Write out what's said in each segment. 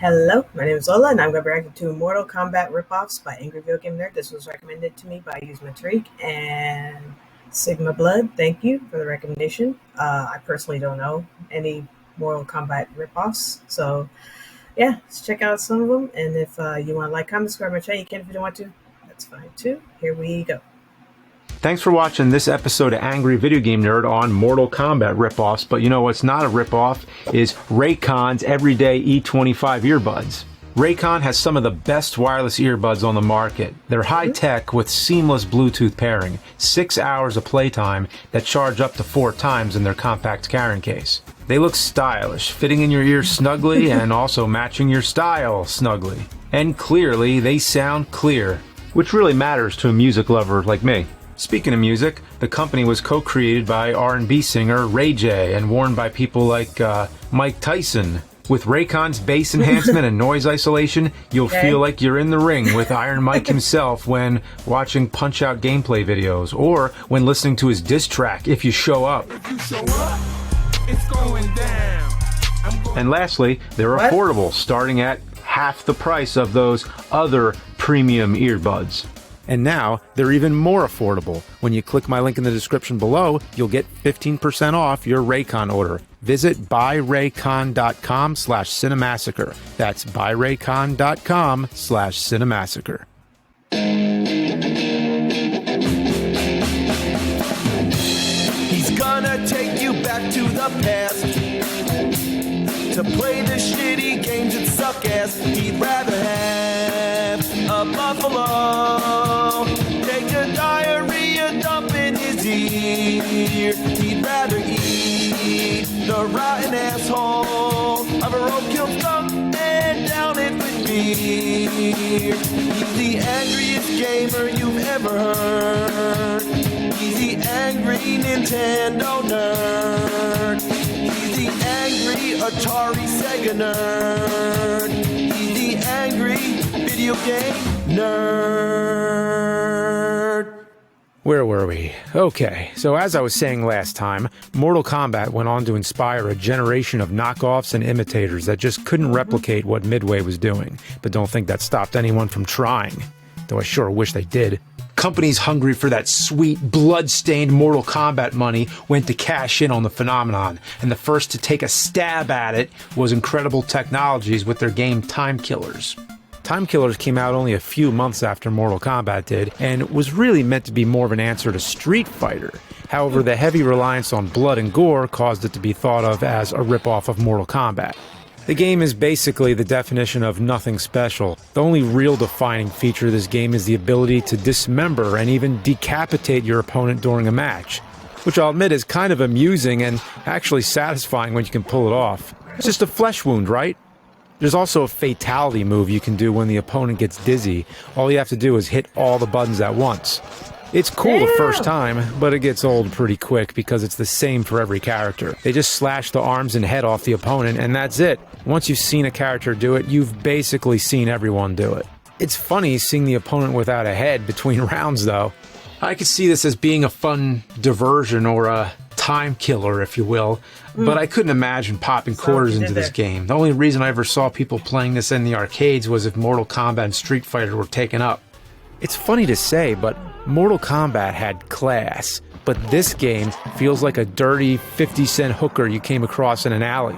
Hello, my name is Lola, and I'm going to be reacting to Mortal Kombat ripoffs by Angry Video Game Nerd. This was recommended to me by Yuzma Tariq and Sigma Blood. Thank you for the recommendation. I personally don't know any Mortal Kombat ripoffs, so yeah, let's check out some of them. And if you want to like, comment, subscribe my channel, you can if you don't want to. That's fine too. Here we go. Thanks for watching this episode of Angry Video Game Nerd on Mortal Kombat ripoffs, but you know what's not a ripoff is Raycon's everyday E25 earbuds. Raycon has some of the best wireless earbuds on the market. They're high-tech with seamless Bluetooth pairing, 6 hours of playtime that charge up to 4 times in their compact carrying case. They look stylish, fitting in your ears snugly and also matching your style snugly. And clearly, they sound clear, which really matters to a music lover like me. Speaking of music, the company was co-created by R&B singer Ray J and worn by people like Mike Tyson. With Raycon's bass enhancement and noise isolation, you'll feel like you're in the ring with Iron Mike himself when watching Punch-Out gameplay videos, or when listening to his diss track, If You Show Up. It's going down. And lastly, they're affordable, starting at half the price of those other premium earbuds. And now, they're even more affordable. When you click my link in the description below, you'll get 15% off your Raycon order. Visit buyraycon.com/cinemassacre. That's buyraycon.com/cinemassacre. He's gonna take you back to the past to play the shitty games that suck ass. He'd rather have a buffalo take a diarrhea dump in his ear. He'd rather eat the rotten asshole of a roadkill skunk and down it with beer. He's the angriest gamer you've ever heard. He's the angry Nintendo nerd. He's the angry Atari Sega nerd. He's the angry video game nerd. Where were we? Okay, so as I was saying last time, Mortal Kombat went on to inspire a generation of knockoffs and imitators that just couldn't replicate what Midway was doing. But don't think that stopped anyone from trying, though I sure wish they did. Companies hungry for that sweet, blood-stained Mortal Kombat money went to cash in on the phenomenon, and the first to take a stab at it was Incredible Technologies with their game Time Killers. Time Killers came out only a few months after Mortal Kombat did, and was really meant to be more of an answer to Street Fighter. However, the heavy reliance on blood and gore caused it to be thought of as a ripoff of Mortal Kombat. The game is basically the definition of nothing special. The only real defining feature of this game is the ability to dismember and even decapitate your opponent during a match, which I'll admit is kind of amusing and actually satisfying when you can pull it off. It's just a flesh wound, right? There's also a fatality move you can do when the opponent gets dizzy. All you have to do is hit all the buttons at once. It's cool the first time, but it gets old pretty quick because it's the same for every character. They just slash the arms and head off the opponent, and that's it. Once you've seen a character do it, you've basically seen everyone do it. It's funny seeing the opponent without a head between rounds, though. I could see this as being a fun diversion or a time killer, if you will, but I couldn't imagine popping quarters into this game. The only reason I ever saw people playing this in the arcades was if Mortal Kombat and Street Fighter were taken up. It's funny to say, but Mortal Kombat had class, but this game feels like a dirty 50-cent hooker you came across in an alley.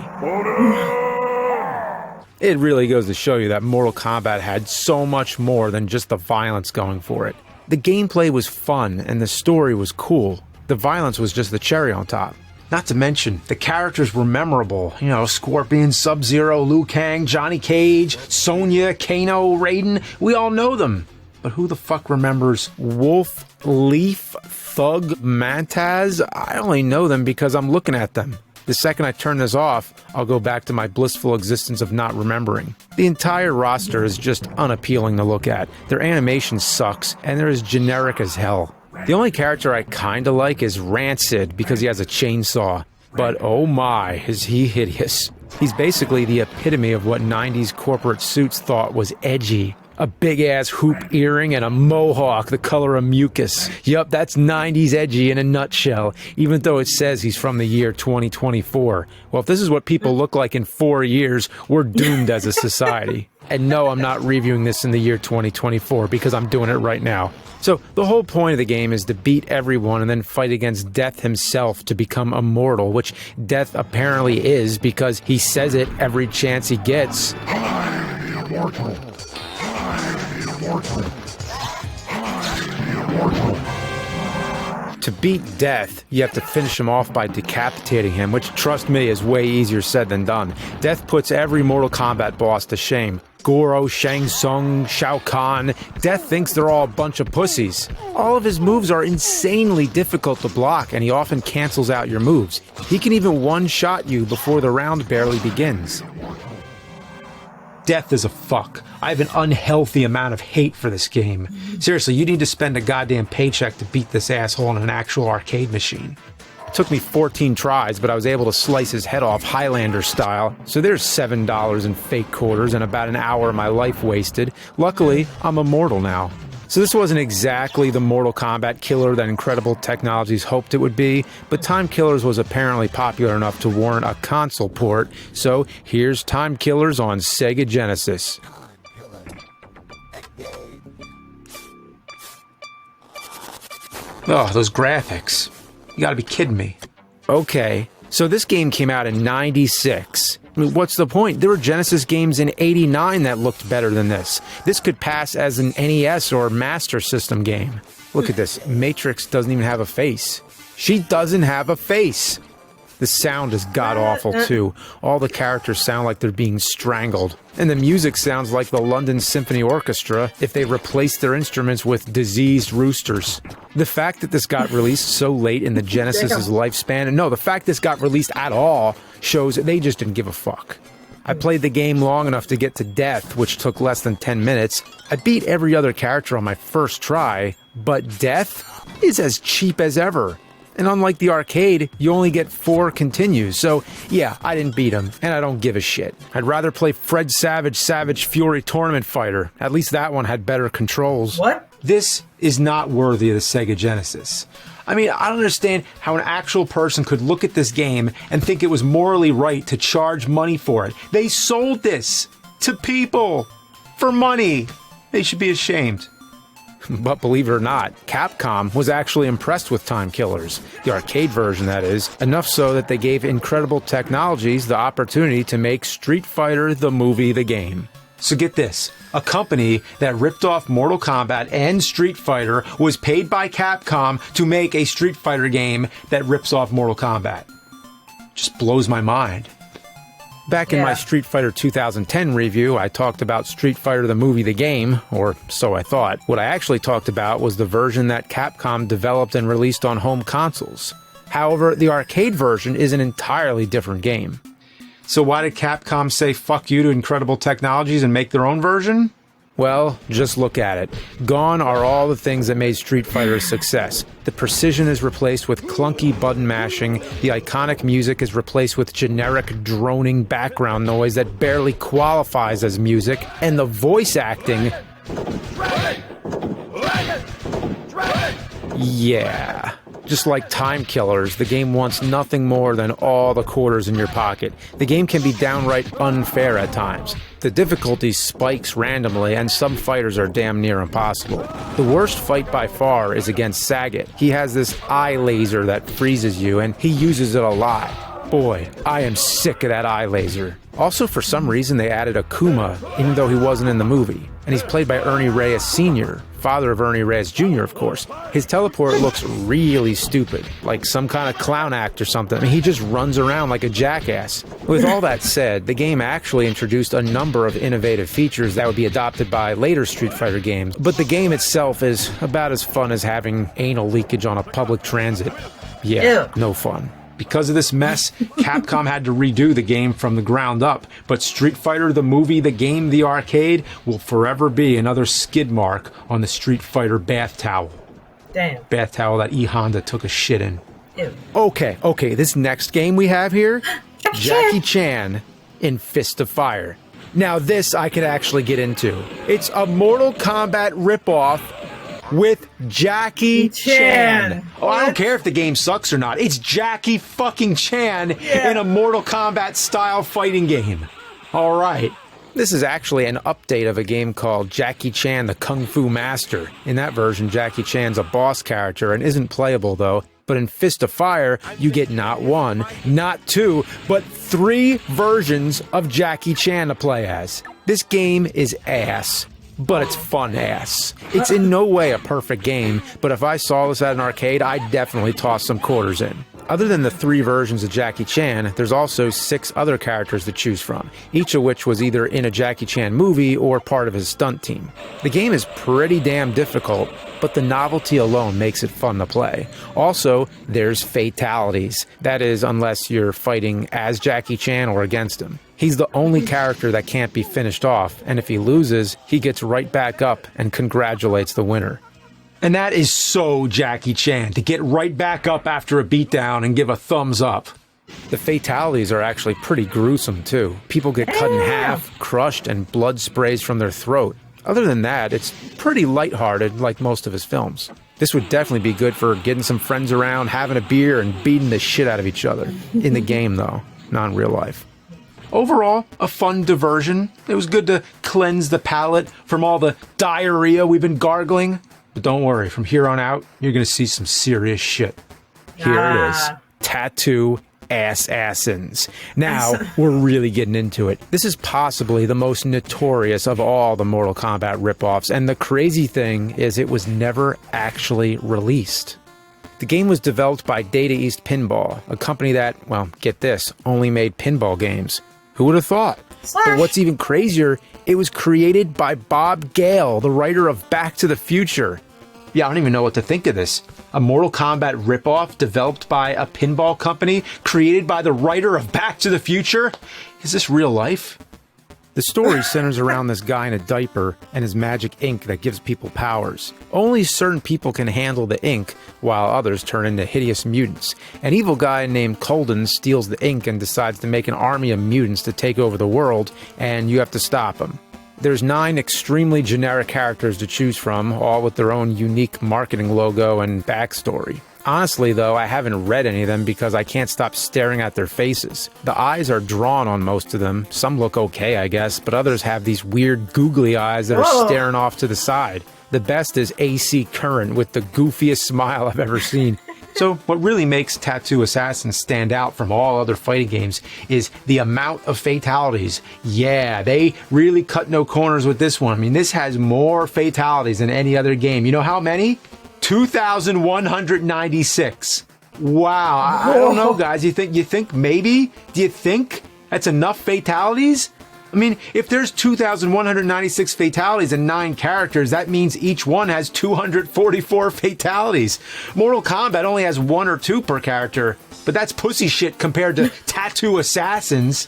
It really goes to show you that Mortal Kombat had so much more than just the violence going for it. The gameplay was fun, and the story was cool. The violence was just the cherry on top. Not to mention, the characters were memorable. You know, Scorpion, Sub-Zero, Liu Kang, Johnny Cage, Sonya, Kano, Raiden. We all know them. But who the fuck remembers Wolf, Leaf, Thug, Mantaz? I only know them because I'm looking at them. The second I turn this off, I'll go back to my blissful existence of not remembering. The entire roster is just unappealing to look at. Their animation sucks, and they're as generic as hell. The only character I kinda like is Rancid because he has a chainsaw. But oh my, is he hideous. He's basically the epitome of what 90s corporate suits thought was edgy. a big-ass hoop earring, and a mohawk the color of mucus. Yup, that's 90s edgy in a nutshell, even though it says he's from the year 2024. Well, if this is what people look like in 4 years, we're doomed as a society. And no, I'm not reviewing this in the year 2024 because I'm doing it right now. So the whole point of the game is to beat everyone and then fight against Death himself to become immortal, which Death apparently is because he says it every chance he gets. I'm immortal. I'm immortal. I'm immortal. To beat Death, you have to finish him off by decapitating him, which, trust me, is way easier said than done. Death puts every Mortal Kombat boss to shame. Goro, Shang Tsung, Shao Kahn. Death thinks they're all a bunch of pussies. All of his moves are insanely difficult to block, and he often cancels out your moves. He can even one-shot you before the round barely begins. Death is a fuck. I have an unhealthy amount of hate for this game. Seriously, you need to spend a goddamn paycheck to beat this asshole in an actual arcade machine. It took me 14 tries, but I was able to slice his head off Highlander style. So there's $7 in fake quarters and about an hour of my life wasted. Luckily, I'm immortal now. So this wasn't exactly the Mortal Kombat killer that Incredible Technologies hoped it would be, but Time Killers was apparently popular enough to warrant a console port, so here's Time Killers on Sega Genesis. Oh, those graphics. You gotta be kidding me. Okay, so this game came out in '96. I mean, what's the point? There were Genesis games in '89 that looked better than this. This could pass as an NES or Master System game. Look at this. Matrix doesn't even have a face. She doesn't have a face. The sound is god-awful, too. All the characters sound like they're being strangled. And the music sounds like the London Symphony Orchestra if they replaced their instruments with diseased roosters. The fact that this got released so late in the Genesis's lifespan, and no, the fact this got released at all, shows they just didn't give a fuck. I played the game long enough to get to Death, which took less than 10 minutes. I beat every other character on my first try, but Death is as cheap as ever. And unlike the arcade, you only get 4 continues, so yeah, I didn't beat him, and I don't give a shit. I'd rather play Fred Savage Savage Fury Tournament Fighter. At least that one had better controls. What? This is not worthy of the Sega Genesis. I mean, I don't understand how an actual person could look at this game and think it was morally right to charge money for it. They sold this to people for money. They should be ashamed. But believe it or not, Capcom was actually impressed with Time Killers, the arcade version that is, enough so that they gave Incredible Technologies the opportunity to make Street Fighter the movie the game. So get this, a company that ripped off Mortal Kombat and Street Fighter was paid by Capcom to make a Street Fighter game that rips off Mortal Kombat. Just blows my mind. Back in my Street Fighter 2010 review, I talked about Street Fighter the movie the game, or so I thought. What I actually talked about was the version that Capcom developed and released on home consoles. However, the arcade version is an entirely different game. So why did Capcom say fuck you to Incredible Technologies and make their own version? Well, just look at it. Gone are all the things that made Street Fighter a success. The precision is replaced with clunky button mashing, the iconic music is replaced with generic droning background noise that barely qualifies as music, and the voice acting... Yeah. Just like Time Killers, the game wants nothing more than all the quarters in your pocket. The game can be downright unfair at times. The difficulty spikes randomly, and some fighters are damn near impossible. The worst fight by far is against Sagat. He has this eye laser that freezes you, and he uses it a lot. Boy, I am sick of that eye laser. Also, for some reason, they added Akuma, even though he wasn't in the movie. And he's played by Ernie Reyes Sr., father of Ernie Reyes Jr., of course. His teleport looks really stupid, like some kind of clown act or something. I mean, he just runs around like a jackass. With all that said, the game actually introduced a number of innovative features that would be adopted by later Street Fighter games, but the game itself is about as fun as having anal leakage on a public transit. Yeah, no fun. Because of this mess, Capcom had to redo the game from the ground up, but Street Fighter the movie, the game, the arcade, will forever be another skid mark on the Street Fighter bath towel. Damn. Bath towel that E. Honda took a shit in. Ew. Okay, this next game we have here, Jackie Chan in Fist of Fire. Now this I could actually get into. It's a Mortal Kombat ripoff with Jackie Chan. Oh, I don't care if the game sucks or not. It's Jackie fucking Chan in a Mortal Kombat style fighting game. All right. This is actually an update of a game called Jackie Chan the Kung Fu Master. In that version, Jackie Chan's a boss character and isn't playable though. But in Fist of Fire, you get not one, not two, but 3 versions of Jackie Chan to play as. This game is ass, but it's fun ass. It's in no way a perfect game, but if I saw this at an arcade, I'd definitely toss some quarters in. Other than the 3 versions of Jackie Chan, there's also 6 other characters to choose from, each of which was either in a Jackie Chan movie or part of his stunt team. The game is pretty damn difficult, but the novelty alone makes it fun to play. Also, there's fatalities. That is, unless you're fighting as Jackie Chan or against him. He's the only character that can't be finished off, and if he loses, he gets right back up and congratulates the winner. And that is so Jackie Chan, to get right back up after a beatdown and give a thumbs up. The fatalities are actually pretty gruesome too. People get cut in half, crushed, and blood sprays from their throat. Other than that, it's pretty lighthearted like most of his films. This would definitely be good for getting some friends around, having a beer, and beating the shit out of each other. In the game though, not in real life. Overall, a fun diversion. It was good to cleanse the palate from all the diarrhea we've been gargling. But don't worry, from here on out, you're going to see some serious shit. Here it is. Tattoo Assassins. Now, we're really getting into it. This is possibly the most notorious of all the Mortal Kombat ripoffs, and the crazy thing is it was never actually released. The game was developed by Data East Pinball, a company that, well, get this, only made pinball games. Who would have thought? But what's even crazier, it was created by Bob Gale, the writer of Back to the Future. Yeah, I don't even know what to think of this. A Mortal Kombat ripoff developed by a pinball company, created by the writer of Back to the Future? Is this real life? The story centers around this guy in a diaper and his magic ink that gives people powers. Only certain people can handle the ink, while others turn into hideous mutants. An evil guy named Colden steals the ink and decides to make an army of mutants to take over the world, and you have to stop him. There's 9 extremely generic characters to choose from, all with their own unique marketing logo and backstory. Honestly, though, I haven't read any of them because I can't stop staring at their faces. The eyes are drawn on most of them. Some look okay, I guess, but others have these weird googly eyes that are staring off to the side. The best is AC Current with the goofiest smile I've ever seen. So what really makes Tattoo Assassins stand out from all other fighting games is the amount of fatalities. Yeah, they really cut no corners with this one. I mean, this has more fatalities than any other game. You know how many? 2,196. Wow, I don't know, guys. You think maybe? Do you think that's enough fatalities? I mean, if there's 2,196 fatalities and 9 characters, that means each one has 244 fatalities. Mortal Kombat only has 1 or 2 per character, but that's pussy shit compared to Tattoo Assassins.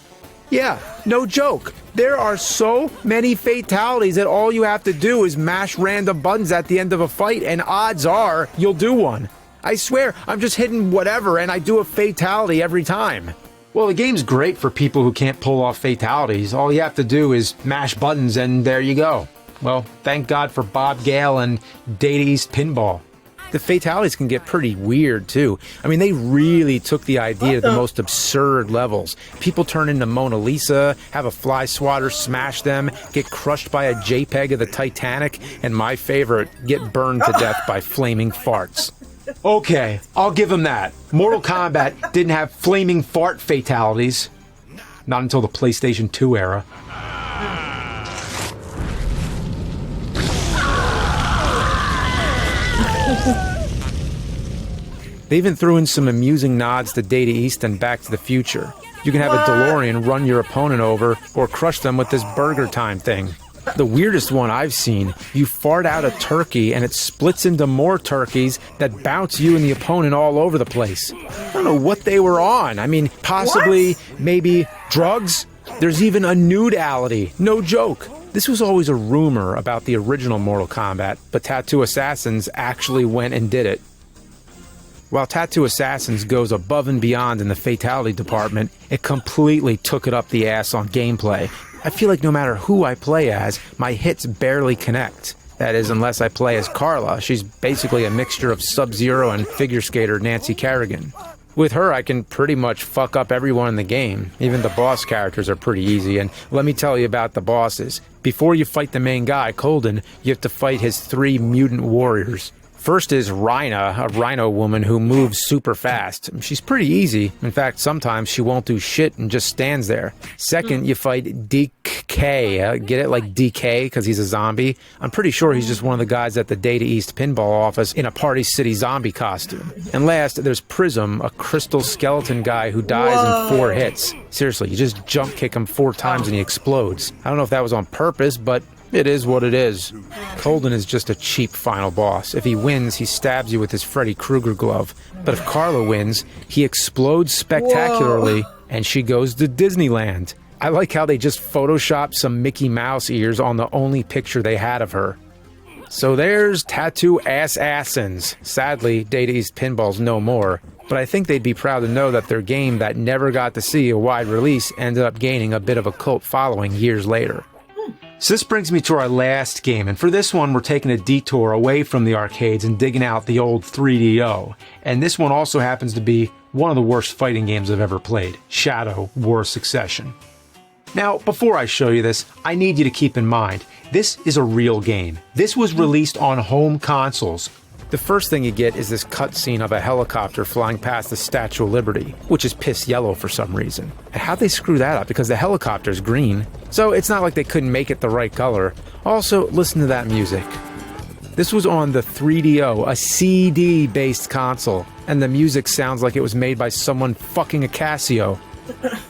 Yeah, no joke. There are so many fatalities that all you have to do is mash random buttons at the end of a fight, and odds are you'll do one. I swear, I'm just hitting whatever, and I do a fatality every time. Well, the game's great for people who can't pull off fatalities. All you have to do is mash buttons, and there you go. Well, thank God for Bob Gale and Data East Pinball. The fatalities can get pretty weird, too. I mean, they really took the idea to the most absurd levels. People turn into Mona Lisa, have a fly swatter smash them, get crushed by a JPEG of the Titanic, and my favorite, get burned to death by flaming farts. Okay, I'll give them that. Mortal Kombat didn't have flaming fart fatalities. Not until the PlayStation 2 era. They even threw in some amusing nods to Data East and Back to the Future. You can have a DeLorean run your opponent over or crush them with this Burger Time thing. The weirdest one I've seen, you fart out a turkey and it splits into more turkeys that bounce you and the opponent all over the place. I don't know what they were on. I mean, possibly, maybe drugs? There's even a nude alley. No joke. This was always a rumor about the original Mortal Kombat, but Tattoo Assassins actually went and did it. While Tattoo Assassins goes above and beyond in the fatality department, it completely took it up the ass on gameplay. I feel like no matter who I play as, my hits barely connect. That is, unless I play as Carla. She's basically a mixture of Sub-Zero and figure skater Nancy Kerrigan. With her, I can pretty much fuck up everyone in the game. Even the boss characters are pretty easy, and let me tell you about the bosses. Before you fight the main guy, Colden, you have to fight his 3 mutant warriors. First is Rhina, a rhino woman who moves super fast. She's pretty easy. In fact, sometimes she won't do shit and just stands there. Second, you fight DK. Get it, like DK, because he's a zombie? I'm pretty sure he's just one of the guys at the Data East pinball office in a Party City zombie costume. And last, there's Prism, a crystal skeleton guy who dies in 4 hits. Seriously, you just jump kick him 4 times and he explodes. I don't know if that was on purpose, but it is what it is. Colden is just a cheap final boss. If he wins, he stabs you with his Freddy Krueger glove. But if Carla wins, he explodes spectacularly and she goes to Disneyland. I like how they just photoshopped some Mickey Mouse ears on the only picture they had of her. So there's Tattoo Assassins. Sadly, Data East Pinball's no more. But I think they'd be proud to know that their game that never got to see a wide release ended up gaining a bit of a cult following years later. So this brings me to our last game, and for this one we're taking a detour away from the arcades and digging out the old 3DO. And this one also happens to be one of the worst fighting games I've ever played, Shadow War Succession. Now, before I show you this, I need you to keep in mind, this is a real game. This was released on home consoles. The first thing you get is this cutscene of a helicopter flying past the Statue of Liberty, which is piss yellow for some reason. And how'd they screw that up? Because the helicopter's green. So it's not like they couldn't make it the right color. Also, listen to that music. This was on the 3DO, a CD-based console, and the music sounds like it was made by someone fucking a Casio.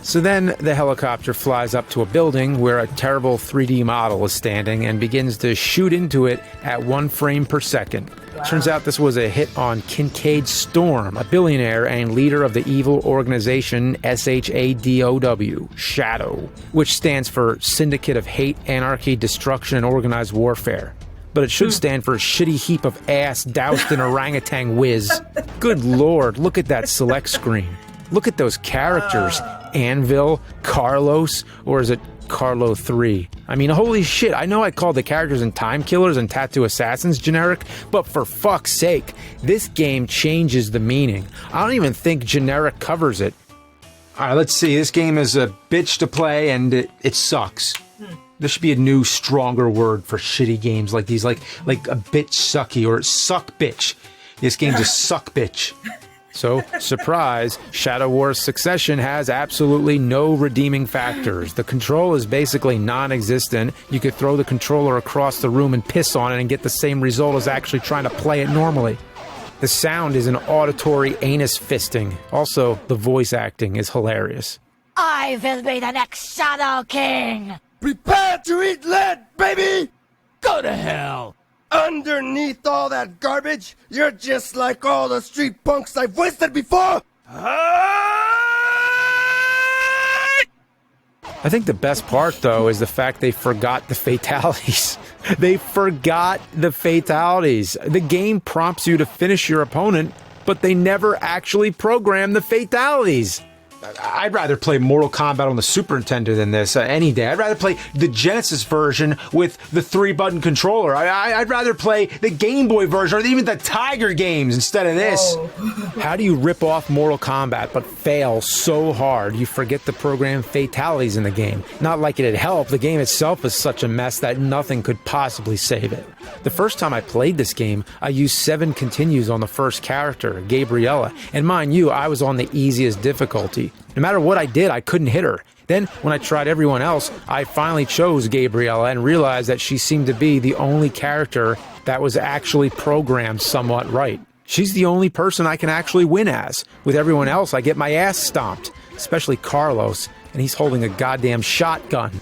So then the helicopter flies up to a building where a terrible 3D model is standing and begins to shoot into it at 1 frame per second. Wow. Turns out this was a hit on Kincaid Storm, a billionaire and leader of the evil organization SHADOW, Shadow, which stands for Syndicate of Hate, Anarchy, Destruction, and Organized Warfare. But it should stand for shitty heap of ass doused in orangutan whiz. Good lord, look at that select screen. Look at those characters. Anvil, Carlos, or is it Carlo 3? I mean, holy shit, I know I called the characters in Time Killers and Tattoo Assassins generic, but for fuck's sake, this game changes the meaning. I don't even think generic covers it. Alright, let's see, this game is a bitch to play and it sucks. There should be a new, stronger word for shitty games like these, like a bitch sucky or suck bitch. This game's a suck bitch. So, surprise, Shadow War Succession has absolutely no redeeming factors. The control is basically non-existent. You could throw the controller across the room and piss on it and get the same result as actually trying to play it normally. The sound is an auditory anus fisting. Also, the voice acting is hilarious. I will be the next Shadow King! Prepare to eat lead, baby! Go to hell! Underneath all that garbage, you're just like all the street punks I've wasted before! I think the best part, though, is the fact they forgot the fatalities. They forgot the fatalities. The game prompts you to finish your opponent, but they never actually program the fatalities. I'd rather play Mortal Kombat on the Super Nintendo than this any day. I'd rather play the Genesis version with the 3-button controller. I'd rather play the Game Boy version or even the Tiger games instead of this. How do you rip off Mortal Kombat but fail so hard you forget to program fatalities in the game? Not like it'd help. The game itself is such a mess that nothing could possibly save it. The first time I played this game, I used 7 continues on the first character, Gabriella, and mind you, I was on the easiest difficulty. No matter what I did, I couldn't hit her. Then, when I tried everyone else, I finally chose Gabriella and realized that she seemed to be the only character that was actually programmed somewhat right. She's the only person I can actually win as. With everyone else, I get my ass stomped, especially Carlos, and he's holding a goddamn shotgun.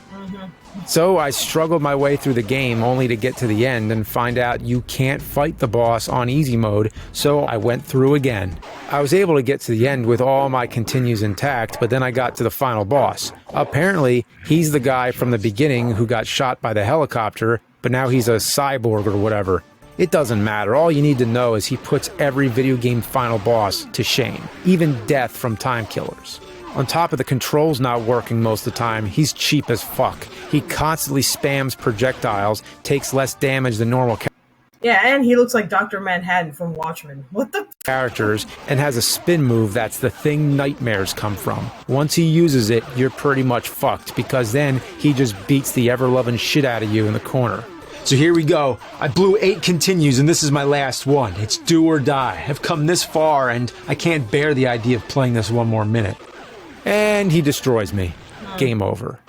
So I struggled my way through the game only to get to the end and find out you can't fight the boss on easy mode, so I went through again. I was able to get to the end with all my continues intact, but then I got to the final boss. Apparently, he's the guy from the beginning who got shot by the helicopter, but now he's a cyborg or whatever. It doesn't matter. All you need to know is he puts every video game final boss to shame, even death from Time Killers. On top of the controls not working most of the time, he's cheap as fuck. He constantly spams projectiles, takes less damage than normal Yeah, and he looks like Dr. Manhattan from Watchmen. What the? characters, and has a spin move that's the thing nightmares come from. Once he uses it, you're pretty much fucked, because then he just beats the ever-loving shit out of you in the corner. So here we go. I blew 8 continues, and this is my last one. It's do or die. I've come this far, and I can't bear the idea of playing this one more minute. And he destroys me. Game over.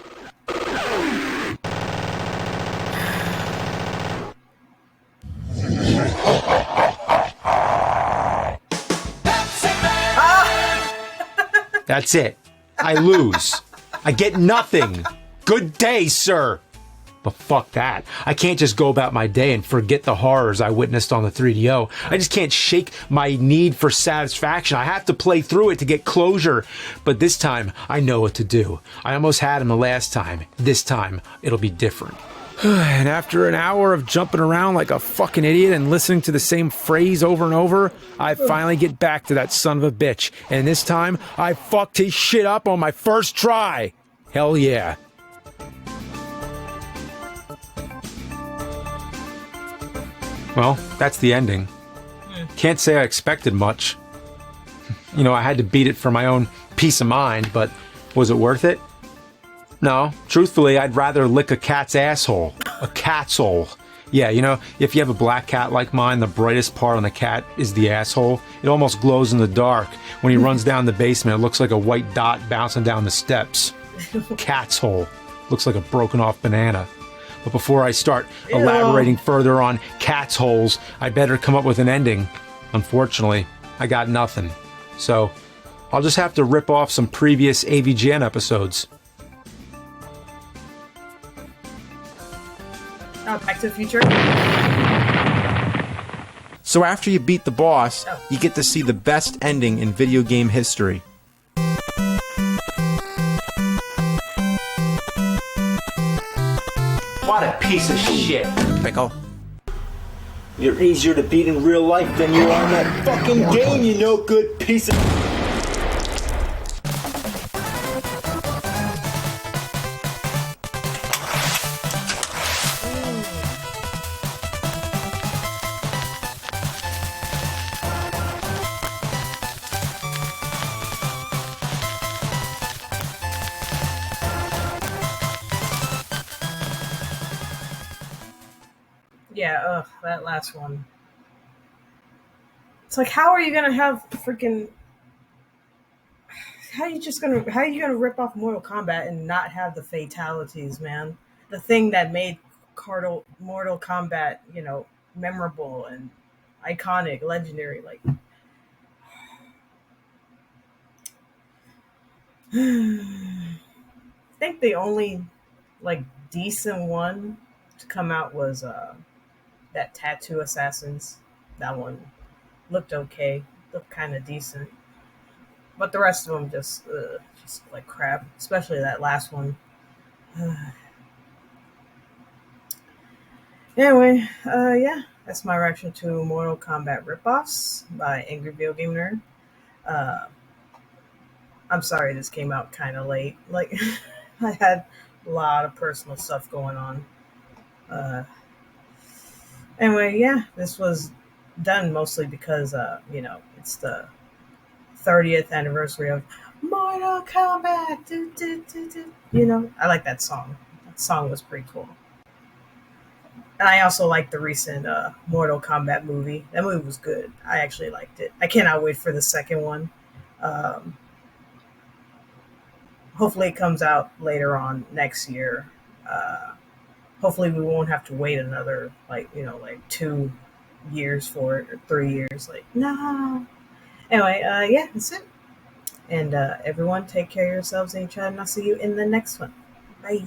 That's it. I lose. I get nothing. Good day, sir. But fuck that. I can't just go about my day and forget the horrors I witnessed on the 3DO. I just can't shake my need for satisfaction. I have to play through it to get closure. But this time, I know what to do. I almost had him the last time. This time, it'll be different. And after an hour of jumping around like a fucking idiot and listening to the same phrase over and over, I finally get back to that son of a bitch. And this time, I fucked his shit up on my first try. Hell yeah. Well, that's the ending. Can't say I expected much. You know, I had to beat it for my own peace of mind, but was it worth it? No. Truthfully, I'd rather lick a cat's asshole. A cat's hole. Yeah, you know, if you have a black cat like mine, the brightest part on the cat is the asshole. It almost glows in the dark. When he runs down the basement, it looks like a white dot bouncing down the steps. Cat's hole. Looks like a broken off banana. But before I start elaborating further on cat's holes, I better come up with an ending. Unfortunately, I got nothing. So, I'll just have to rip off some previous AVGN episodes. Back to the Future. So after you beat the boss, you get to see the best ending in video game history. What a piece of shit. Pickle. You're easier to beat in real life than you are in that fucking game, you no good piece of... Yeah, that last one. It's like, how are you gonna have freaking? How are you gonna rip off Mortal Kombat and not have the fatalities, man? The thing that made Mortal Kombat, you know, memorable and iconic, legendary. Like, I think the only like decent one to come out was that Tattoo Assassins. That one looked okay, looked kind of decent, but the rest of them just like crap. Especially that last one. Anyway, yeah, that's my reaction to Mortal Kombat ripoffs by Angry Video Game Nerd. I'm sorry this came out kind of late. Like, I had a lot of personal stuff going on. Anyway, yeah, this was done mostly because, you know, it's the 30th anniversary of Mortal Kombat. Do, do, do, do. You know, I like that song. That song was pretty cool. And I also like the recent Mortal Kombat movie. That movie was good. I actually liked it. I cannot wait for the second one. Hopefully it comes out later on next year. Hopefully we won't have to wait another, like 2 years for it, or 3 years. Like, no. Anyway, yeah, that's it. And everyone take care of yourselves and each other, and I'll see you in the next one. Bye.